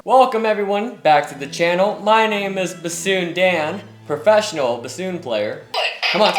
Welcome everyone back to the channel. My name is Bassoon Dan, professional bassoon player. Come on.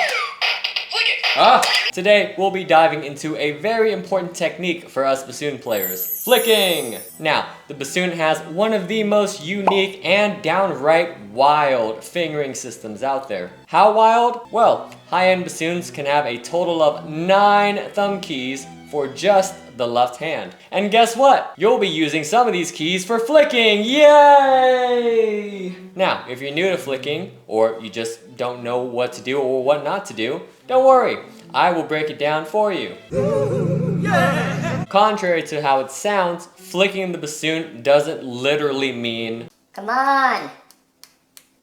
Today we'll be diving into a very important technique for us bassoon players, flicking. Now, the bassoon has one of the most unique and downright wild fingering systems out there. How wild? Well, high-end bassoons can have a total of 9 thumb keys for just the left hand. And guess what? You'll be using some of these keys for flicking, yay! Now, if you're new to flicking, or you just don't know what to do or what not to do, don't worry, I will break it down for you. Yeah. Contrary to how it sounds, flicking the bassoon doesn't literally mean, come on,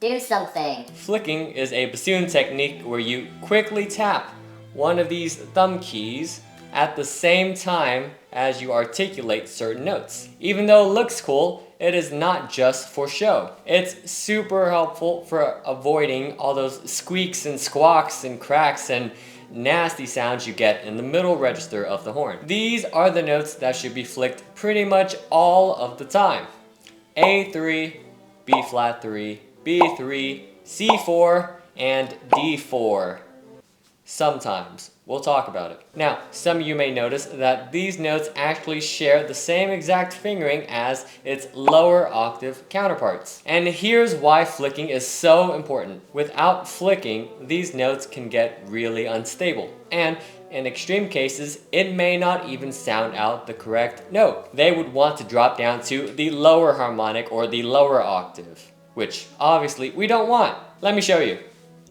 do something. Flicking is a bassoon technique where you quickly tap one of these thumb keys at the same time as you articulate certain notes. Even though it looks cool, it is not just for show. It's super helpful for avoiding all those squeaks and squawks and cracks and nasty sounds you get in the middle register of the horn. These are the notes that should be flicked pretty much all of the time. A3, B flat 3, B3, C4, and D4. Sometimes. We'll talk about it. Now, some of you may notice that these notes actually share the same exact fingering as its lower octave counterparts. And here's why flicking is so important. Without flicking, these notes can get really unstable. And in extreme cases, it may not even sound out the correct note. They would want to drop down to the lower harmonic or the lower octave, which obviously we don't want. Let me show you.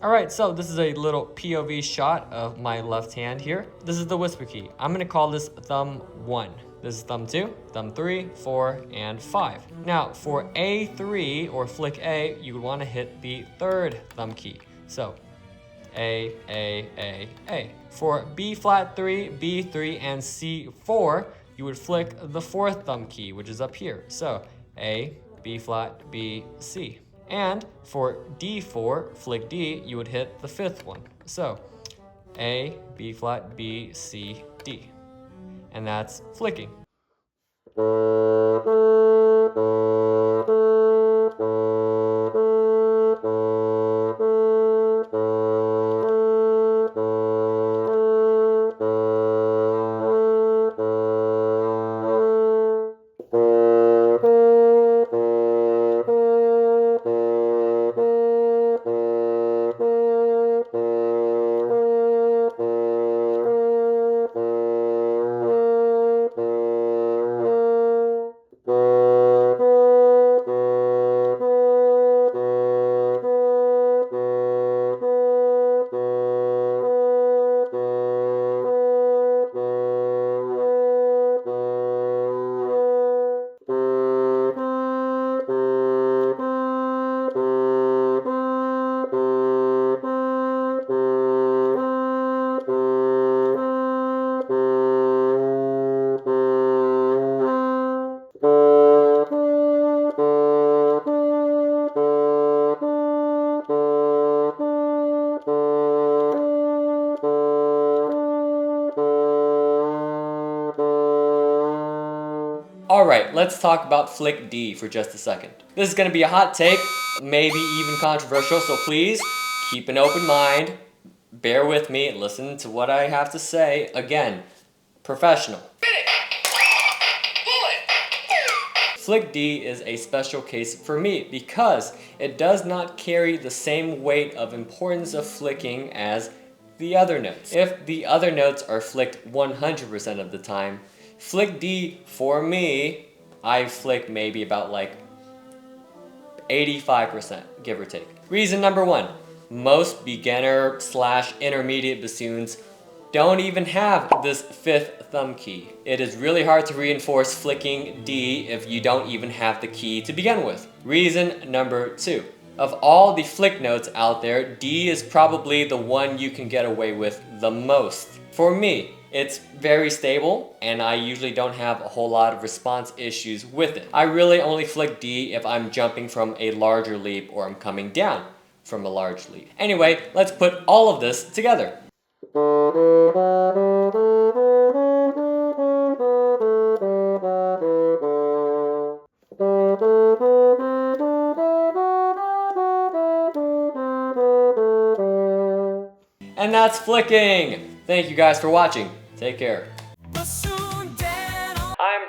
Alright, so this is a little POV shot of my left hand here. This is the whisper key. I'm going to call this thumb 1. This is thumb 2, thumb 3, 4, and 5. Now, for A3 or flick A, you would want to hit the 3rd thumb key. So, A, A. For B flat 3, B3, and C4, you would flick the 4th thumb key, which is up here. So, A, B flat, B, C. And for D4, flick D, you would hit the 5th one. So, A, B flat, B, C, D. And that's flicking. Alright, let's talk about flick D for just a second. This is going to be a hot take, maybe even controversial, so please keep an open mind, bear with me, listen to what I have to say. Again, professional. Flick D is a special case for me because it does not carry the same weight of importance of flicking as the other notes. If the other notes are flicked 100% of the time, flick D, for me, I flick maybe about like 85%, give or take. Reason number 1, most beginner / intermediate bassoons don't even have this 5th thumb key. It is really hard to reinforce flicking D if you don't even have the key to begin with. Reason number 2, of all the flick notes out there, D is probably the one you can get away with the most. For me, it's very stable, and I usually don't have a whole lot of response issues with it. I really only flick D if I'm jumping from a larger leap or I'm coming down from a large leap. Anyway, let's put all of this together. And that's flicking. Thank you guys for watching. Take care. I'm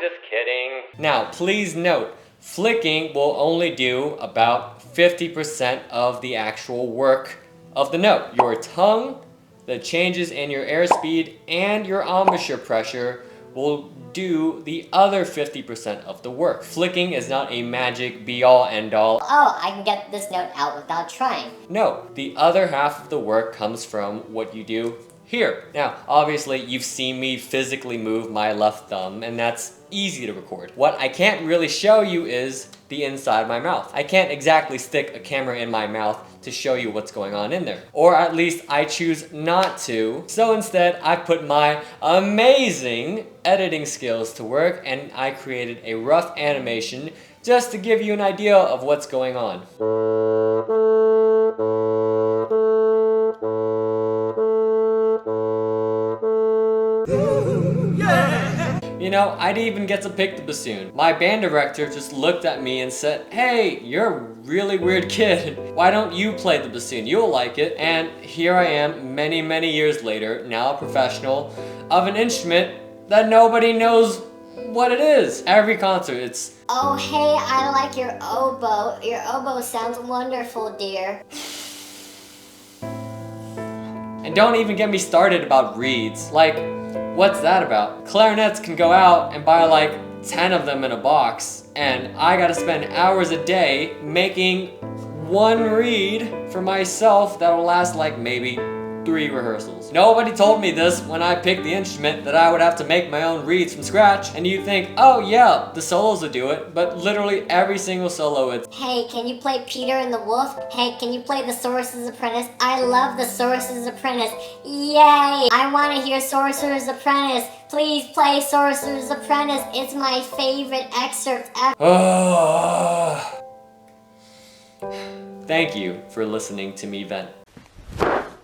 just kidding. Now, please note, flicking will only do about 50% of the actual work of the note. Your tongue, the changes in your airspeed, and your embouchure pressure will do the other 50% of the work. Flicking is not a magic be-all end-all. Oh, I can get this note out without trying. No, the other half of the work comes from what you do here. Now, obviously, you've seen me physically move my left thumb, and that's easy to record. What I can't really show you is the inside of my mouth. I can't exactly stick a camera in my mouth to show you what's going on in there. Or at least I choose not to. So instead, I put my amazing editing skills to work, and I created a rough animation just to give you an idea of what's going on. You know, I didn't even get to pick the bassoon. My band director just looked at me and said, "Hey, you're a really weird kid. Why don't you play the bassoon? You'll like it." And here I am, many, many years later, now a professional of an instrument that nobody knows what it is. Every concert, it's, Oh, hey, I like your oboe. Your oboe sounds wonderful, dear. and don't even get me started about reeds. Like, what's that about? Clarinets can go out and buy like 10 of them in a box, and I gotta spend hours a day making one reed for myself that'll last like maybe 3 rehearsals. Nobody told me this when I picked the instrument, that I would have to make my own reeds from scratch. And you think, oh yeah, the solos will do it, but literally every single solo it's, Hey, can you play Peter and the Wolf? Hey, can you play the Sorcerer's Apprentice? I love the Sorcerer's Apprentice. Yay! I want to hear Sorcerer's Apprentice. Please play Sorcerer's Apprentice. It's my favorite excerpt ever. Thank you for listening to me vent.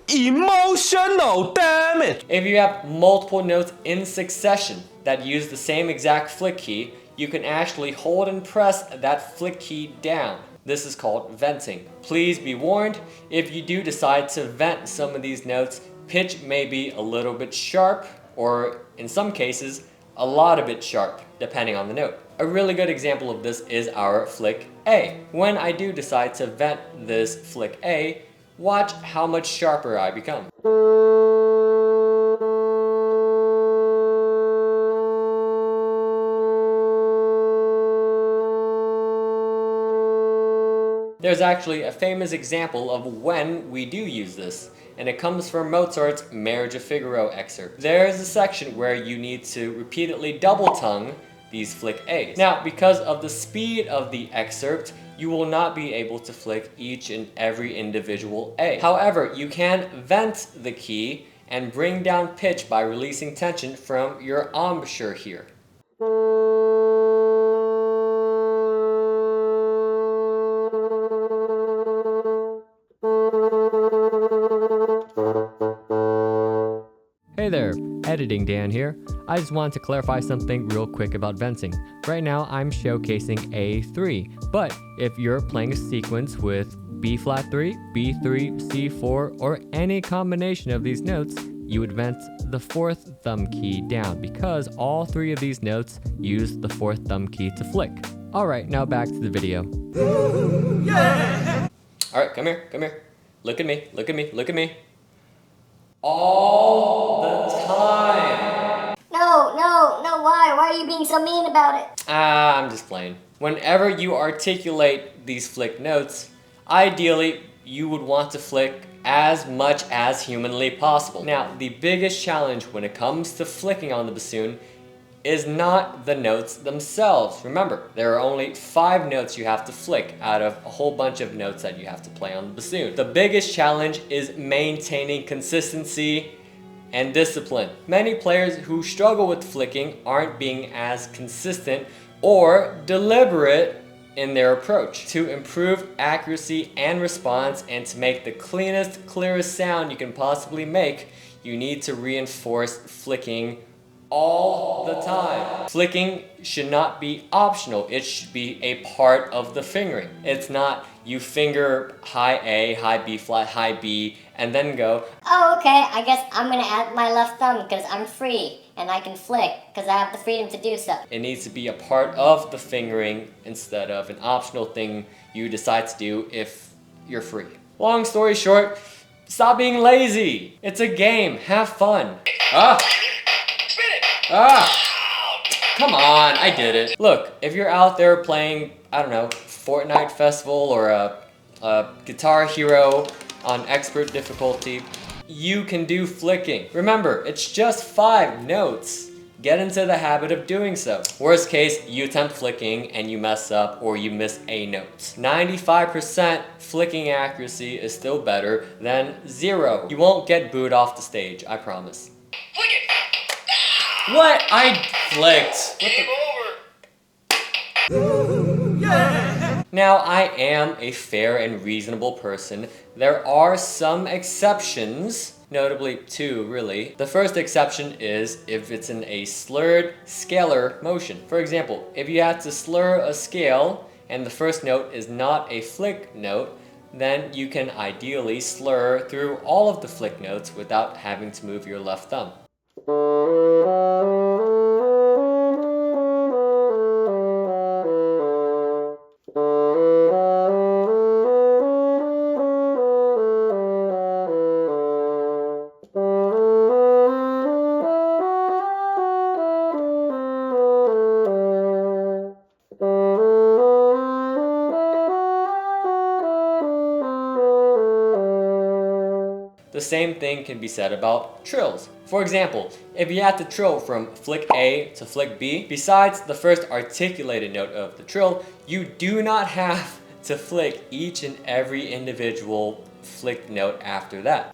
Emotional damage. If you have multiple notes in succession that use the same exact flick key, you can actually hold and press that flick key down. This is called venting. Please be warned, if you do decide to vent some of these notes, pitch may be a little bit sharp, or in some cases, a lot of bit sharp, depending on the note. A really good example of this is our flick A. When I do decide to vent this flick A, watch how much sharper I become. There's actually a famous example of when we do use this, and it comes from Mozart's Marriage of Figaro excerpt. There's a section where you need to repeatedly double tongue these flick A's. Now, because of the speed of the excerpt, you will not be able to flick each and every individual A. However, you can vent the key and bring down pitch by releasing tension from your embouchure here. Hey there, Editing Dan here. I just wanted to clarify something real quick about venting. Right now I'm showcasing A3, but if you're playing a sequence with B flat 3, B3, C4, or any combination of these notes, you would vent the 4th thumb key down because all 3 of these notes use the 4th thumb key to flick. Alright, now back to the video. Alright, come here, come here. Look at me, look at me, look at me. All the time. No, why? Why are you being so mean about it? I'm just playing. Whenever you articulate these flick notes, ideally you would want to flick as much as humanly possible. Now, the biggest challenge when it comes to flicking on the bassoon is not the notes themselves. Remember, there are only 5 notes you have to flick out of a whole bunch of notes that you have to play on the bassoon. The biggest challenge is maintaining consistency and discipline. Many players who struggle with flicking aren't being as consistent or deliberate in their approach. To improve accuracy and response and to make the cleanest, clearest sound you can possibly make, you need to reinforce flicking all the time. Flicking should not be optional. It should be a part of the fingering. It's not you finger high A, high B flat, high B, and then go. Oh, okay, I guess I'm gonna add my left thumb because I'm free and I can flick because I have the freedom to do so. It needs to be a part of the fingering instead of an optional thing you decide to do if you're free. Long story short, stop being lazy. It's a game, have fun. Come on, I did it. Look, if you're out there playing, I don't know, Fortnite Festival or a Guitar Hero on expert difficulty, you can do flicking. Remember, it's just 5 notes. Get into the habit of doing so. Worst case, you attempt flicking and you mess up or you miss a note. 95% flicking accuracy is still better than 0. You won't get booed off the stage, I promise. Flick it! What? I flicked. Game over! Now, I am a fair and reasonable person. There are some exceptions. Notably 2, really. The first exception is if it's in a slurred scalar motion. For example, if you had to slur a scale and the first note is not a flick note, then you can ideally slur through all of the flick notes without having to move your left thumb. The same thing can be said about trills. For example, if you had to trill from flick A to flick B, besides the first articulated note of the trill, you do not have to flick each and every individual flick note after that.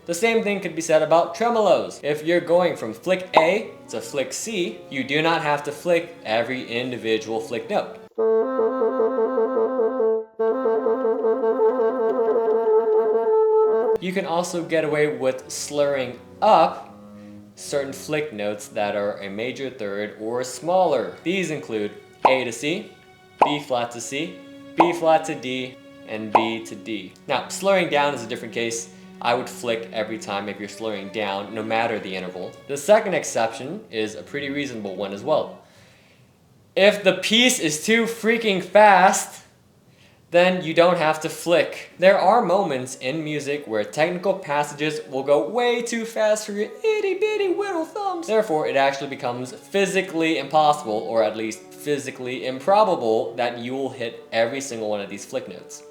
The same thing could be said about tremolos. If you're going from flick A to flick C, you do not have to flick every individual flick note. You can also get away with slurring up certain flick notes that are a major third or smaller. These include A to C, B flat to C, B flat to D, and B to D. Now, slurring down is a different case. I would flick every time if you're slurring down, no matter the interval. The second exception is a pretty reasonable one as well. If the piece is too freaking fast, then you don't have to flick. There are moments in music where technical passages will go way too fast for your itty bitty little thumbs. Therefore, it actually becomes physically impossible, or at least physically improbable, that you will hit every single one of these flick notes.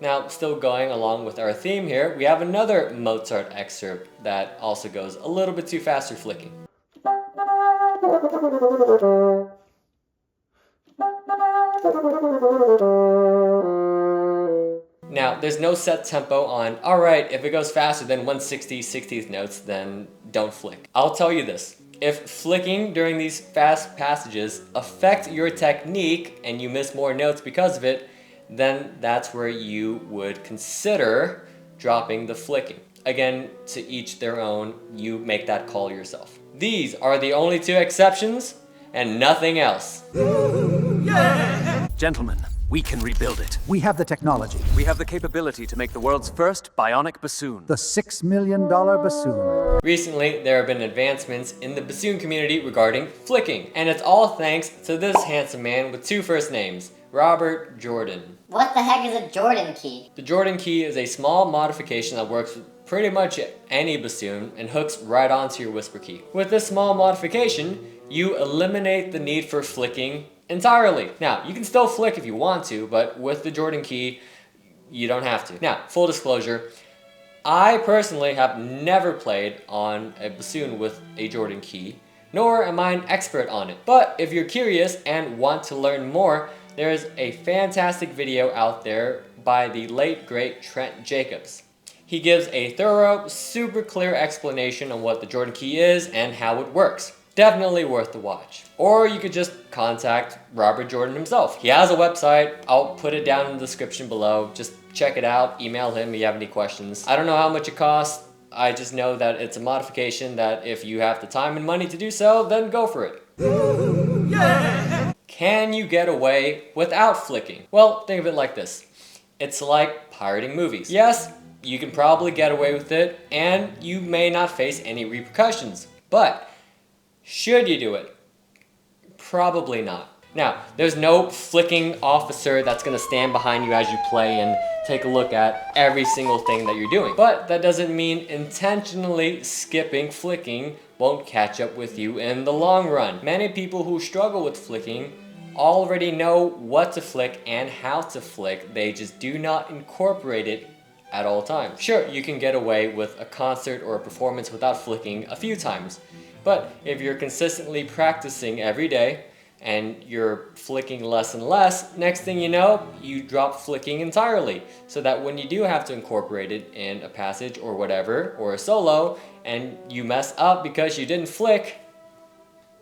Now, still going along with our theme here, we have another Mozart excerpt that also goes a little bit too fast for flicking. Now, there's no set tempo on, alright, if it goes faster than 160 60th notes, then don't flick. I'll tell you this, if flicking during these fast passages affect your technique and you miss more notes because of it, then that's where you would consider dropping the flicking. Again, to each their own, you make that call yourself. These are the only 2 exceptions and nothing else. Gentlemen, we can rebuild it. We have the technology. We have the capability to make the world's first bionic bassoon. The $6 million bassoon. Recently, there have been advancements in the bassoon community regarding flicking, and it's all thanks to this handsome man with 2 first names, Robert Jordan. What the heck is a Jordan key? The Jordan key is a small modification that works with pretty much any bassoon and hooks right onto your whisper key. With this small modification, you eliminate the need for flicking entirely. Now, you can still flick if you want to, but with the Jordan key, you don't have to. Now, full disclosure, I personally have never played on a bassoon with a Jordan key, nor am I an expert on it. But if you're curious and want to learn more, there is a fantastic video out there by the late great Trent Jacobs. He gives a thorough, super clear explanation on what the Jordan key is and how it works. Definitely worth the watch. Or you could just contact Robert Jordan himself. He has a website. I'll put it down in the description below. Just check it out. Email him if you have any questions. I don't know how much it costs. I just know that it's a modification that if you have the time and money to do so, then go for it. Can you get away without flicking? Well, think of it like this. It's like pirating movies. Yes, you can probably get away with it, and you may not face any repercussions. But should you do it? Probably not. Now, there's no flicking officer that's gonna stand behind you as you play and take a look at every single thing that you're doing. But that doesn't mean intentionally skipping flicking won't catch up with you in the long run. Many people who struggle with flicking already know what to flick and how to flick. They just do not incorporate it at all times. Sure, you can get away with a concert or a performance without flicking a few times. But if you're consistently practicing every day, and you're flicking less and less, next thing you know, you drop flicking entirely. So that when you do have to incorporate it in a passage or whatever, or a solo, and you mess up because you didn't flick,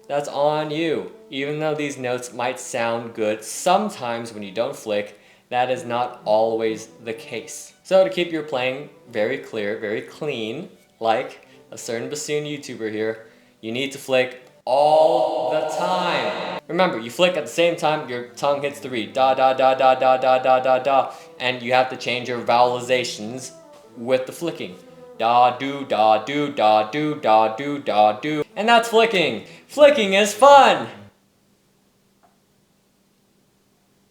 that's on you. Even though these notes might sound good sometimes when you don't flick, that is not always the case. So to keep your playing very clear, very clean, like a certain bassoon YouTuber here, you need to flick all the time. Remember, you flick at the same time your tongue hits the reed. Da da da da da da da da da. And you have to change your vowelizations with the flicking. Da do da do da do da do da do. And that's flicking. Flicking is fun.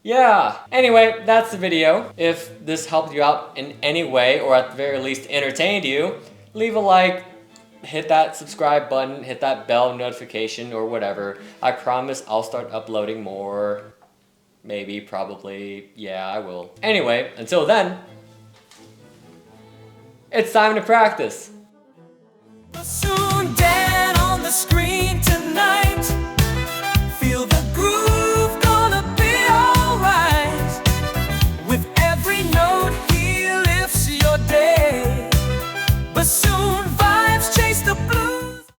Yeah. Anyway, that's the video. If this helped you out in any way, or at the very least entertained you, leave a like. Hit that subscribe button, hit that bell notification or whatever. I promise I'll start uploading more. Maybe, probably, yeah, I will. Anyway, until then, it's time to practice.